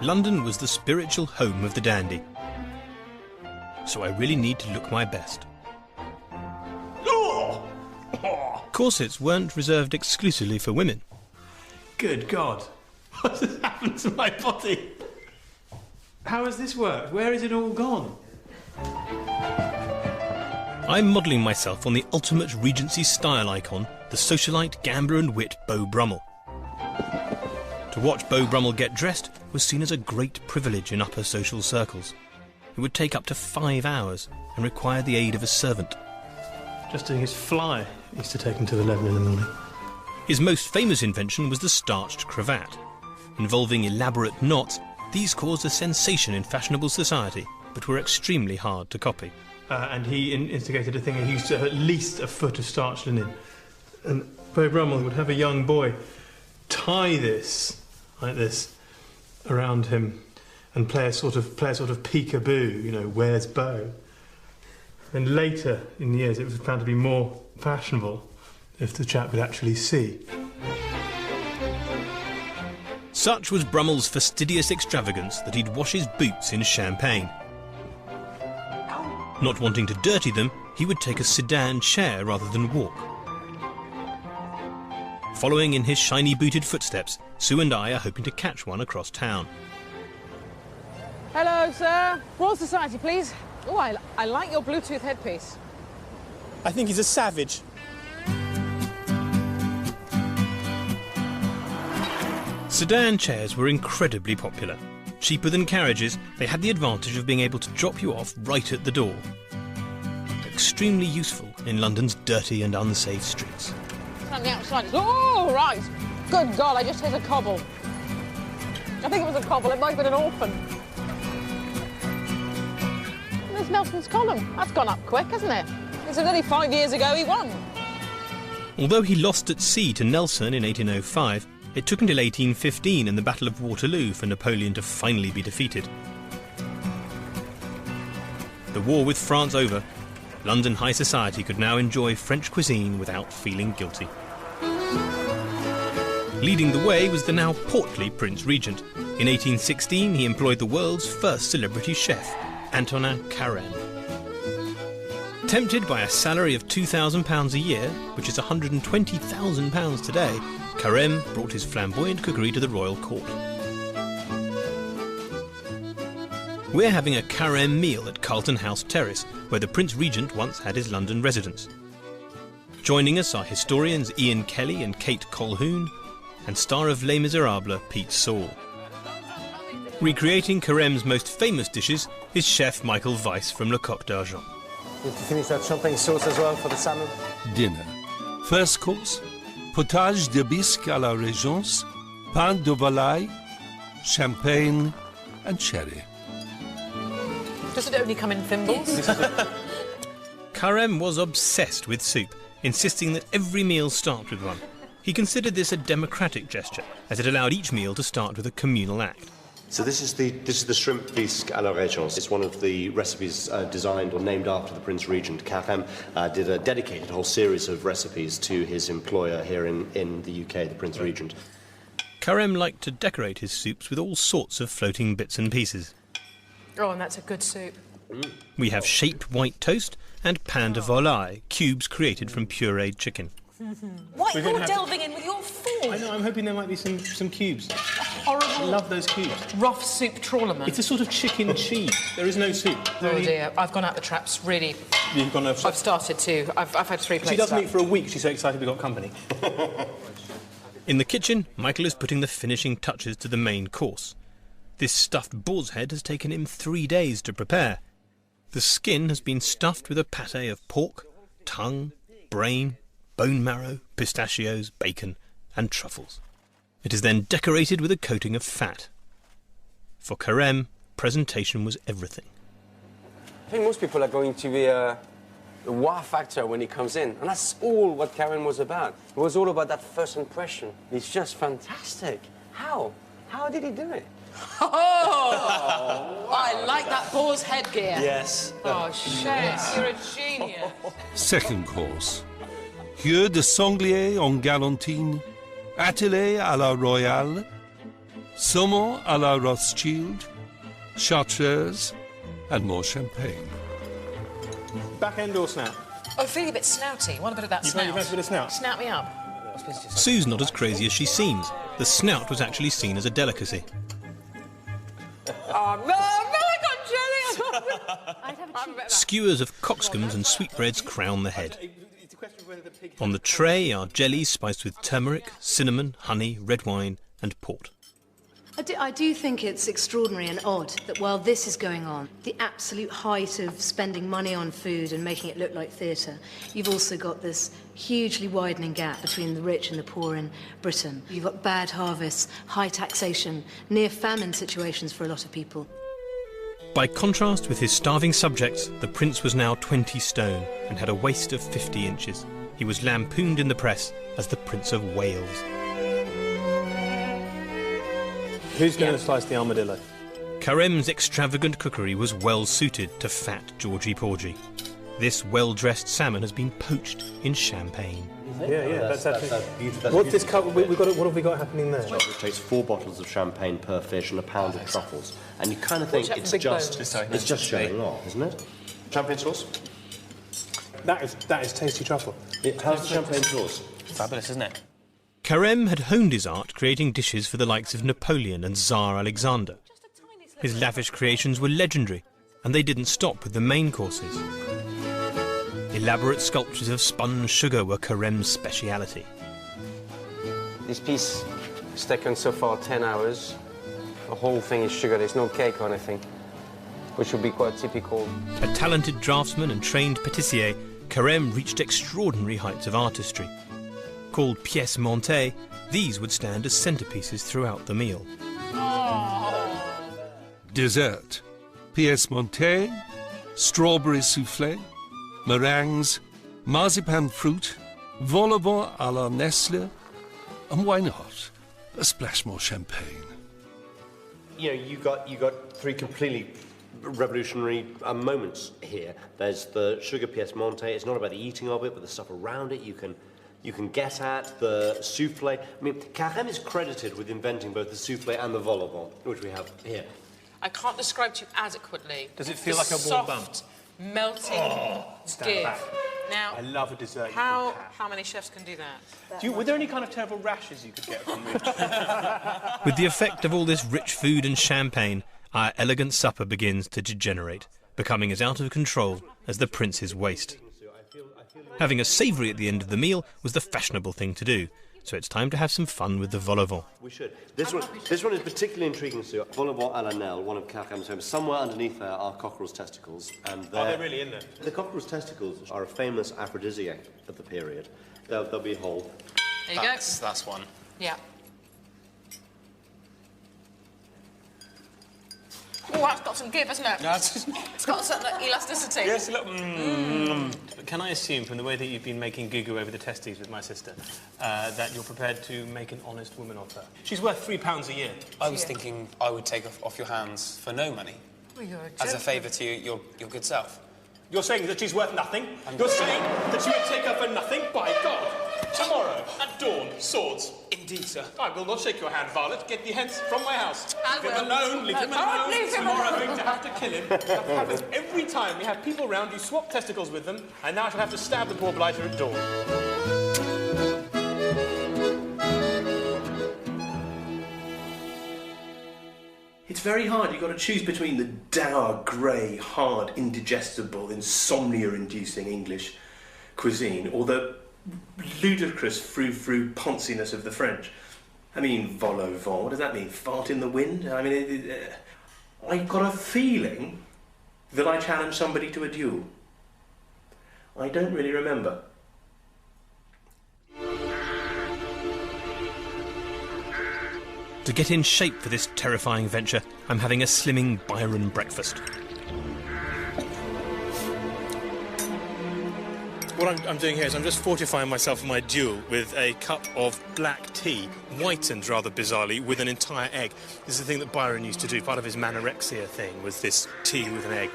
London was the spiritual home of the dandy. So I really need to look my best. Corsets weren't reserved exclusively for women. Good God, what has happened to my body? How has this worked? Where is it all gone? I'm modelling myself on the ultimate Regency style icon, the socialite, gambler and wit Beau Brummel. To watch Beau Brummel get dressed was seen as a great privilege in upper social circles. It would take up to 5 hours and require the aid of a servant. Just doing his fly used to take him to 11 in the morning. His most famous invention was the starched cravat. Involving elaborate knots, these caused a sensation in fashionable society, but were extremely hard to copy. And he instigated a thing. He used to have at least a foot of starched linen. And Beau Brummel would have a young boy tie this, like this, around him and play a sort of peekaboo, you know, where's Beau? And later in the years it was found to be more fashionable if the chap could actually see. Such was Brummel's fastidious extravagance that he'd wash his boots in champagne. Not wanting to dirty them, he would take a sedan chair rather than walk. Following in his shiny booted footsteps, Sue and I are hoping to catch one across town. Hello, sir. Royal Society, please. Oh, I like your Bluetooth headpiece. I think he's a savage. Sedan chairs were incredibly popular. Cheaper than carriages, they had the advantage of being able to drop you off right at the door. Extremely useful in London's dirty and unsafe streets. On the outside. Oh, right. Good God, I just hit a cobble. I think it was a cobble. It might have been an orphan. There's Nelson's column. That's gone up quick, hasn't it? It's only 5 years ago he won. Although he lost at sea to Nelson in 1805, it took until 1815 and the Battle of Waterloo for Napoleon to finally be defeated. The war with France over, London high society could now enjoy French cuisine without feeling guilty. Leading the way was the now portly Prince Regent. In 1816 he employed the world's first celebrity chef, Antonin Carême. Tempted by a salary of £2,000 a year, which is £120,000 today, Carême brought his flamboyant cookery to the royal court. We're having a Carême meal at Carlton House Terrace, where the Prince Regent once had his London residence. Joining us are historians Ian Kelly and Kate Colquhoun, and star of Les Miserables, Pete Saul. Recreating Carême's most famous dishes is chef Michael Weiss from Le Coq d'Argent. Need to finish that champagne sauce as well for the salmon. Dinner. First course, potage de bisque à la régence, pain de volaille, champagne and sherry. Does it only come in thimbles? Carême was obsessed with soup, insisting that every meal start with one. He considered this a democratic gesture, as it allowed each meal to start with a communal act. So this is the shrimp bisque à la régence. It's one of the recipes designed or named after the Prince Regent. Carême did a dedicated whole series of recipes to his employer here in the UK, the Prince Regent. Carême liked to decorate his soups with all sorts of floating bits and pieces. Oh, and that's a good soup. We have shaped white toast and pain de volaille, cubes created from pureed chicken. What? You're delving in with your fork? I know, I'm hoping there might be some cubes. Horrible. I love those cubes. Rough soup trawlerman. It's a sort of chicken cheese. There is no soup. Oh dear, I've gone out the traps, really. You've gone over. I've started to. I've had 3 plates. She doesn't eat for a week. She's so excited we got company. In the kitchen, Michael is putting the finishing touches to the main course. This stuffed boar's head has taken him 3 days to prepare. The skin has been stuffed with a pâté of pork, tongue, brain, bone marrow, pistachios, bacon and truffles. It is then decorated with a coating of fat. For Carême, presentation was everything. I think most people are going to be a wow factor when he comes in, and that's all what Carême was about. It was all about that first impression. It's just fantastic. How? How did he do it? Oh! I like that boar's headgear. Yes. Oh, chef, you're a genius. Second course, queue de sanglier en galantine, attelé à la royale, saumon à la Rothschild, chartreuse, and more champagne. Back end or snout? Oh, feeling a bit snouty. Want a bit of that You snout? fancy a bit of snout? Snout me up. Sue's not as crazy as she seems. The snout was actually seen as a delicacy. Oh, no, I got jelly. I'd have a cheese. Skewers of cockscombs and sweetbreads crown the head. On the tray are jellies spiced with turmeric, cinnamon, honey, red wine and port. I do think it's extraordinary and odd that while this is going on, the absolute height of spending money on food and making it look like theatre, you've also got this hugely widening gap between the rich and the poor in Britain. You've got bad harvests, high taxation, near famine situations for a lot of people. By contrast with his starving subjects, the prince was now 20 stone and had a waist of 50 inches. He was lampooned in the press as the Prince of Wales. Who's going to slice the armadillo? Carême's extravagant cookery was well suited to fat Georgie Porgy. This well-dressed salmon has been poached in champagne. Yeah, that's beautiful. What's this cup? What have we got happening there? It takes 4 bottles of champagne per fish and a pound of truffles. And you kind of think it's just showing off, isn't it? Champagne sauce? That is tasty truffle. How's the champagne sauce? Fabulous, isn't it? Carême had honed his art creating dishes for the likes of Napoleon and Tsar Alexander. His lavish creations were legendary, and they didn't stop with the main courses. Elaborate sculptures of spun sugar were Carême's speciality. This piece has taken so far 10 hours. The whole thing is sugar, there's no cake or anything, which would be quite typical. A talented draftsman and trained pâtissier, Carême reached extraordinary heights of artistry. Called pièces montées, these would stand as centerpieces throughout the meal. Dessert, pièces montées, strawberry soufflé, meringues, marzipan fruit, vol au vent à la Nestle, and why not a splash more champagne? You know, you got 3 completely revolutionary moments here. There's the sugar pièce montée. It's not about the eating of it, but the stuff around it you can get at. The soufflé. I mean, Carême is credited with inventing both the soufflé and the vol au vent, which we have here. I can't describe to you adequately. Does it feel like a warm bum? Soft, melting give. back. Now, I love a dessert. how many chefs can do that? Were there any kind of terrible rashes you could get from it? With the effect of all this rich food and champagne, our elegant supper begins to degenerate, becoming as out of control as the prince's waist. Having a savoury at the end of the meal was the fashionable thing to do, so it's time to have some fun with the vol au vent. We should. This one is particularly intriguing, Sue. Vol au vent à la Nelle, one of Carême's homes. Somewhere underneath there are cockerel's testicles, and Are they really in there? The cockerel's testicles are a famous aphrodisiac of the period. There'll be a hole. There you That's one. go. Yeah. Oh, that's got some give, hasn't it? It's got some elasticity. Yes, a little. But can I assume, from the way that you've been making goo-goo over the testes with my sister, that you're prepared to make an honest woman of her? She's worth £3 a year. I was thinking I would take off your hands for no money, Well, you're a as a joke. favour to your good self. You're saying that she's worth nothing? You're saying that you would take her for nothing? By God! Tomorrow, at dawn, swords. Indeed, sir. I will not shake your hand, varlet. Get thee hence from my house. I Leave him will. alone, leave him No, alone. leave him Tomorrow I'm alone. going to have to kill him. That happens every time we have people round, you swap testicles with them, and now I shall have to stab the poor blighter at dawn. It's very hard. You've got to choose between the dour, grey, hard, indigestible, insomnia-inducing English cuisine or the ludicrous frou-frou ponciness of the French. I mean, vol au vent, what does that mean? Fart in the wind? I mean, I've got a feeling that I challenged somebody to a duel. I don't really remember. To get in shape for this terrifying venture, I'm having a slimming Byron breakfast. What I'm doing here is I'm just fortifying myself for my duel with a cup of black tea, whitened rather bizarrely, with an entire egg. This is the thing that Byron used to do. Part of his manorexia thing was this tea with an egg.